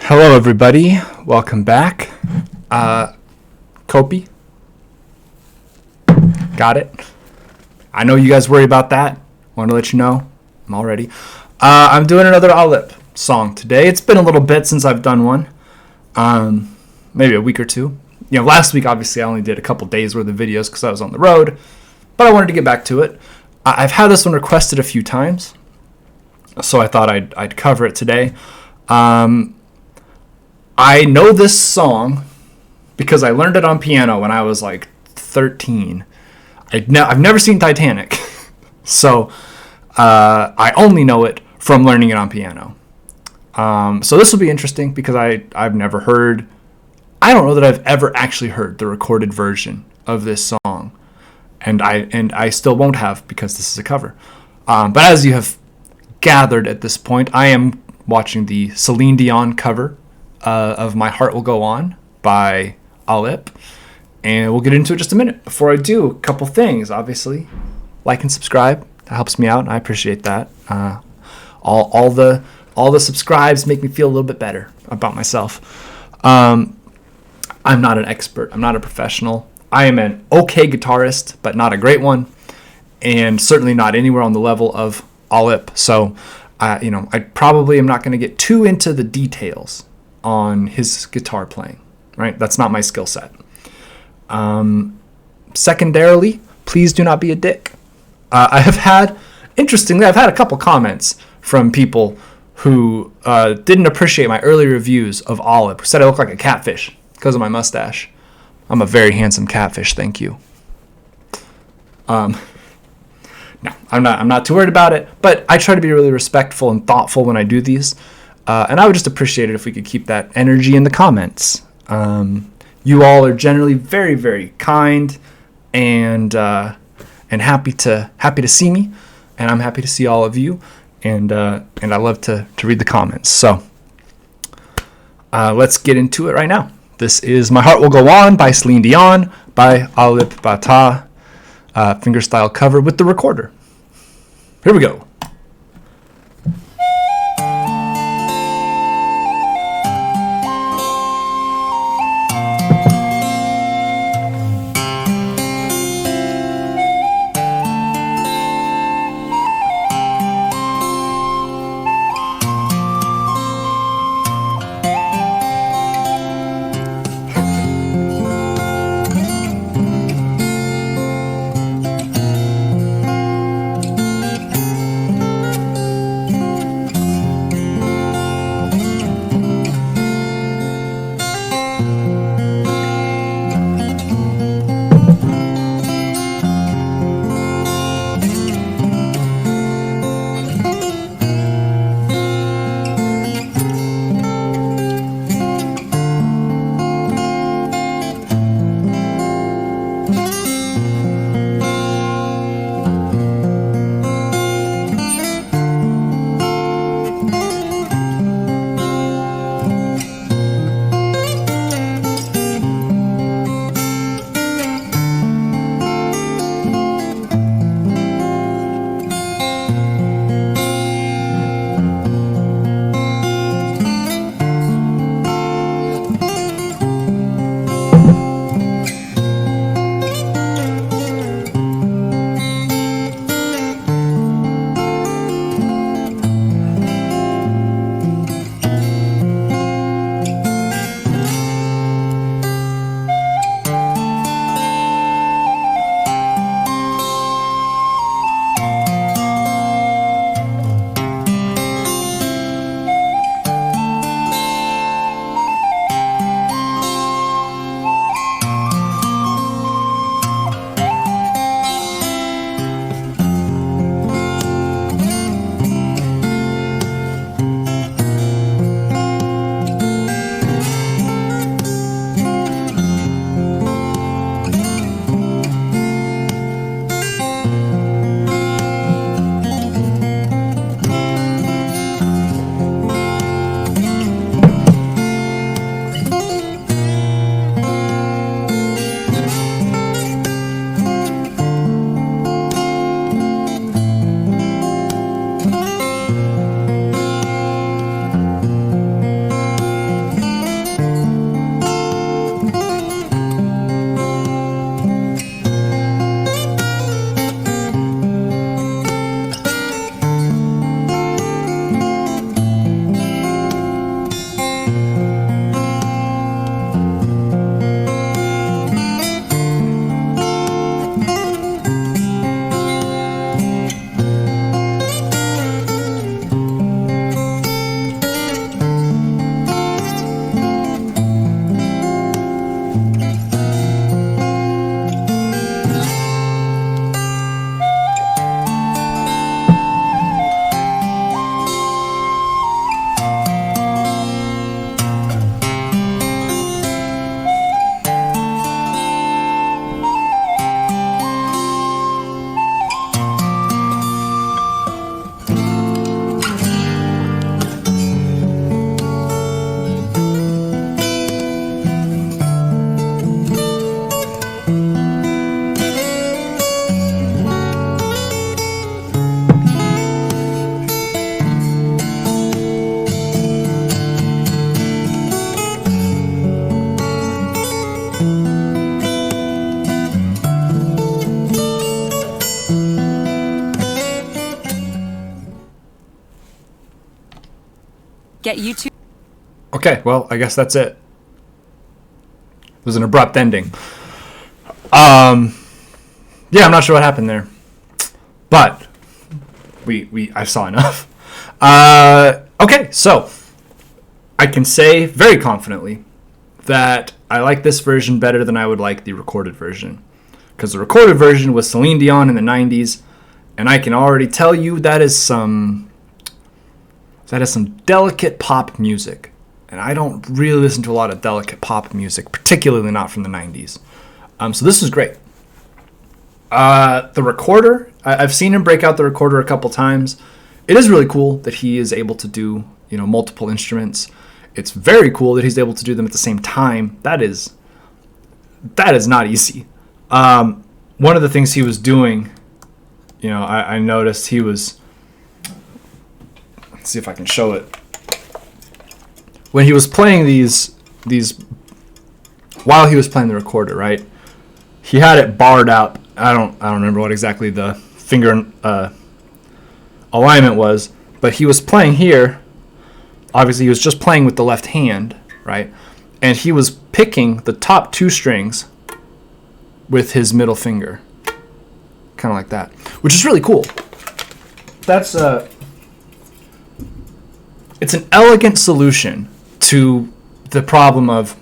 Hello, everybody. Welcome back. Kopi. Got it. I know you guys worry about that. Want to let you know. I'm all ready. I'm doing another ALIP song today. It's been a little bit since I've done one. Maybe a week or two. Last week, obviously, I only did a couple days worth of videos because I was on the road. But I wanted to get back to it. I've had this one requested a few times. So I thought I'd cover it today. I know this song because I learned it on piano when I was like 13. I've never seen Titanic, so I only know it from learning it on piano. So this will be interesting because I've never heard. I don't know that I've ever actually heard the recorded version of this song, and I still won't have because this is a cover. But as you have gathered at this point, I am watching the Celine Dion cover of My Heart Will Go On by ALIP, and we'll get into it just a minute. Before I do, a couple things. Obviously, like and subscribe. That helps me out, and I appreciate that. All the subscribes make me feel a little bit better about myself. I'm not an expert. I'm not a professional. I am an okay guitarist, but not a great one, and certainly not anywhere on the level of ALIP. So, I probably am not going to get too into the details on his guitar playing, right? That's not my skill set. Secondarily, please do not be a dick. Interestingly, I've had a couple comments from people who didn't appreciate my early reviews of ALIP, who said I look like a catfish because of my mustache. I'm a very handsome catfish, thank you. No, I'm not too worried about it, but I try to be really respectful and thoughtful when I do these. And I would just appreciate it if we could keep that energy in the comments. You all are generally very, very kind and happy to see me, and I'm happy to see all of you. And I love to read the comments. So let's get into it right now. This is My Heart Will Go On by Celine Dion by ALIP Bata, fingerstyle cover with the recorder. Here we go. get YouTube. Okay, well, I guess that's it. It was an abrupt ending. Yeah, I'm not sure what happened there, but I saw enough. Okay, so I can say very confidently that I like this version better than I would like the recorded version, because the recorded version was Celine Dion in the 90s, and I can already tell you that is some delicate pop music. And I don't really listen to a lot of delicate pop music, particularly not from the 90s. So this is great. The recorder, I've seen him break out the recorder a couple times. It is really cool that he is able to do, multiple instruments. It's very cool that he's able to do them at the same time. That is not easy. One of the things he was doing, I noticed he was, let's see if I can show it. When he was playing these while he was playing the recorder, right? He had it barred up. I don't remember what exactly the finger alignment was, but he was playing here. Obviously, he was just playing with the left hand, right? And he was picking the top two strings with his middle finger, kind of like that, which is really cool. That's it's an elegant solution to the problem of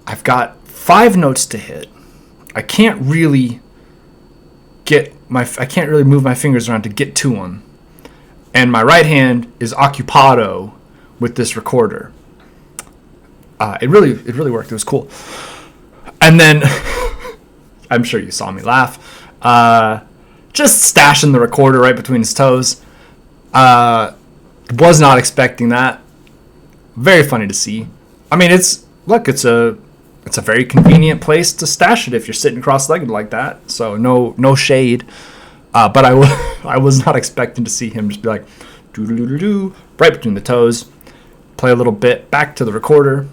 I've got 5 notes to hit. I can't really move my fingers around to get to them. And my right hand is occupado with this recorder. It really worked. It was cool. And then I'm sure you saw me laugh. Just stashing the recorder right between his toes. Was not expecting that. Very funny to see. I mean, it's a very convenient place to stash it if you're sitting cross-legged like that. So no shade. But I was not expecting to see him just be like doo-doo-doo-doo, right between the toes, play a little bit back to the recorder.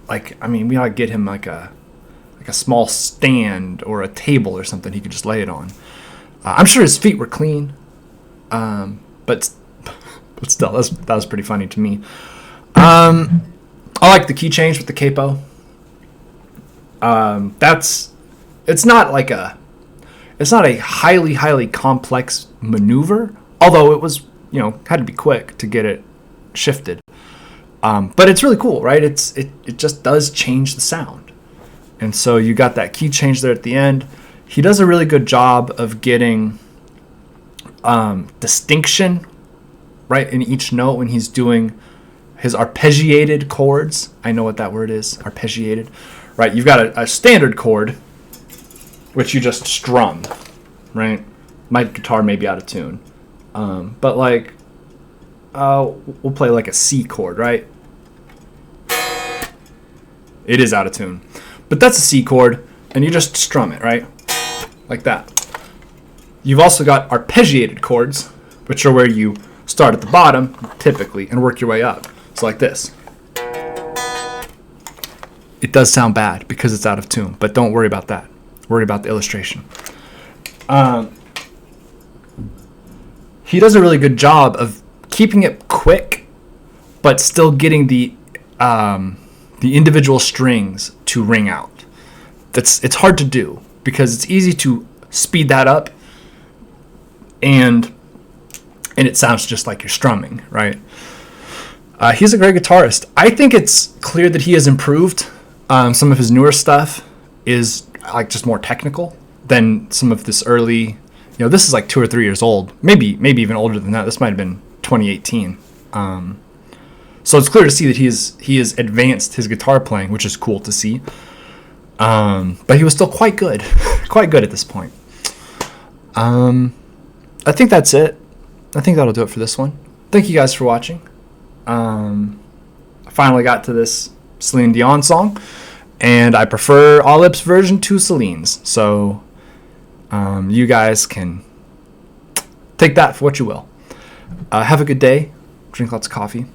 Like, I mean, we ought to get him like a small stand or a table or something he could just lay it on. I'm sure his feet were clean, but still, that was pretty funny to me. I like the key change with the capo. It's not a highly complex maneuver, although it was, had to be quick to get it shifted. But it's really cool, right? It just does change the sound. And so you got that key change there at the end. He does a really good job of getting distinction right in each note when he's doing his arpeggiated chords. I know what that word is, arpeggiated. Right, you've got a standard chord, which you just strum, right? My guitar may be out of tune. But like, we'll play like a C chord, right? It is out of tune. But that's a C chord, and you just strum it, right? Like that. You've also got arpeggiated chords, which are where you start at the bottom, typically, and work your way up. So like this. It does sound bad because it's out of tune, but don't worry about that. Worry about the illustration. He does a really good job of keeping it quick, but still getting the individual strings to ring out. It's hard to do because it's easy to speed that up, and it sounds just like you're strumming, right? He's a great guitarist. I think it's clear that he has improved. Some of his newer stuff is like just more technical than some of this early. This is like 2 or 3 years old, maybe even older than that. This might have been 2018. So it's clear to see that he has advanced his guitar playing, which is cool to see. But he was still quite good, at this point. I think that's it. I think that'll do it for this one. Thank you guys for watching. I finally got to this Celine Dion song, and I prefer ALIP's version to Celine's. So you guys can take that for what you will. Have a good day. Drink lots of coffee.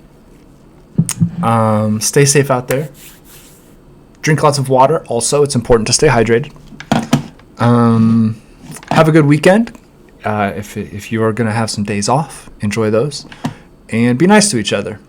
Stay safe out there. Drink lots of water. Also, it's important to stay hydrated. Have a good weekend. If you are going to have some days off, enjoy those. And be nice to each other.